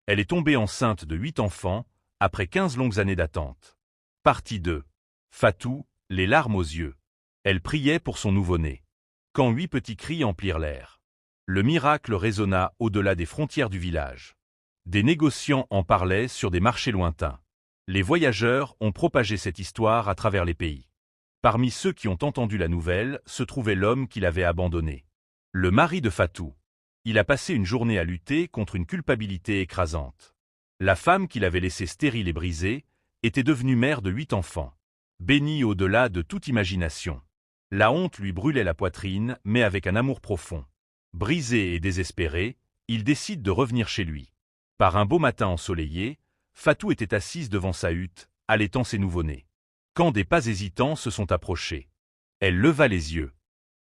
Elle est tombée enceinte de 8 enfants, après 15 longues années d'attente. Partie 2. Fatou, les larmes aux yeux. Elle priait pour son nouveau-né. Quand 8 petits cris emplirent l'air. Le miracle résonna au-delà des frontières du village. Des négociants en parlaient sur des marchés lointains. Les voyageurs ont propagé cette histoire à travers les pays. Parmi ceux qui ont entendu la nouvelle se trouvait l'homme qui l'avait abandonné. Le mari de Fatou. Il a passé une journée à lutter contre une culpabilité écrasante. La femme qu'il avait laissée stérile et brisée était devenue mère de 8 enfants. Bénie au-delà de toute imagination. La honte lui brûlait la poitrine, mais avec un amour profond. Brisé et désespéré, il décide de revenir chez lui. Par un beau matin ensoleillé, Fatou était assise devant sa hutte, allaitant ses nouveau-nés. Quand des pas hésitants se sont approchés. Elle leva les yeux.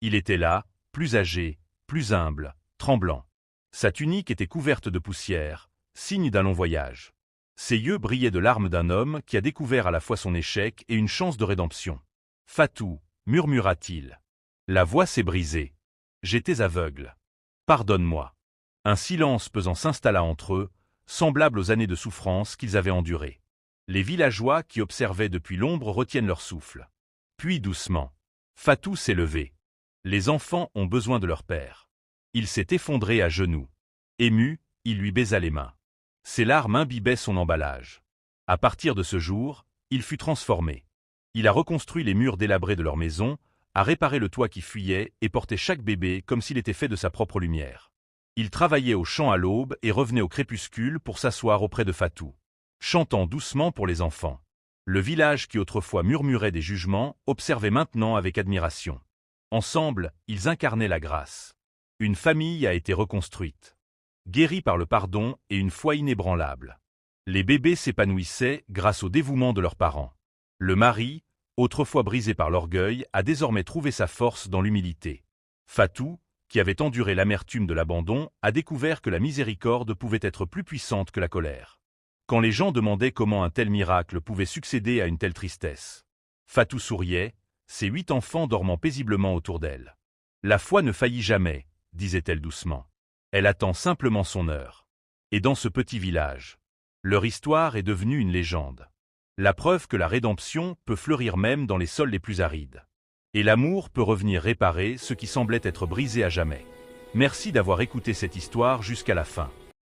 Il était là, plus âgé, plus humble, tremblant. Sa tunique était couverte de poussière, signe d'un long voyage. Ses yeux brillaient de larmes d'un homme qui a découvert à la fois son échec et une chance de rédemption. « Fatou » murmura-t-il. La voix s'est brisée. « J'étais aveugle. Pardonne-moi. » Un silence pesant s'installa entre eux, semblable aux années de souffrance qu'ils avaient endurées. Les villageois qui observaient depuis l'ombre retiennent leur souffle. Puis doucement, Fatou s'est levé. Les enfants ont besoin de leur père. Il s'est effondré à genoux. Ému, il lui baisa les mains. Ses larmes imbibaient son emballage. À partir de ce jour, il fut transformé. Il a reconstruit les murs délabrés de leur maison, a réparé le toit qui fuyait et portait chaque bébé comme s'il était fait de sa propre lumière. Il travaillait au champ à l'aube et revenait au crépuscule pour s'asseoir auprès de Fatou, chantant doucement pour les enfants. Le village qui autrefois murmurait des jugements observait maintenant avec admiration. Ensemble, ils incarnaient la grâce. Une famille a été reconstruite, guérie par le pardon et une foi inébranlable. Les bébés s'épanouissaient grâce au dévouement de leurs parents. Le mari, autrefois brisé par l'orgueil, a désormais trouvé sa force dans l'humilité. Fatou, qui avait enduré l'amertume de l'abandon, a découvert que la miséricorde pouvait être plus puissante que la colère. Quand les gens demandaient comment un tel miracle pouvait succéder à une telle tristesse, Fatou souriait, ses 8 enfants dormant paisiblement autour d'elle. La foi ne faillit jamais, disait-elle doucement. Elle attend simplement son heure. Et dans ce petit village, leur histoire est devenue une légende. La preuve que la rédemption peut fleurir même dans les sols les plus arides. Et l'amour peut revenir réparer ce qui semblait être brisé à jamais. Merci d'avoir écouté cette histoire jusqu'à la fin.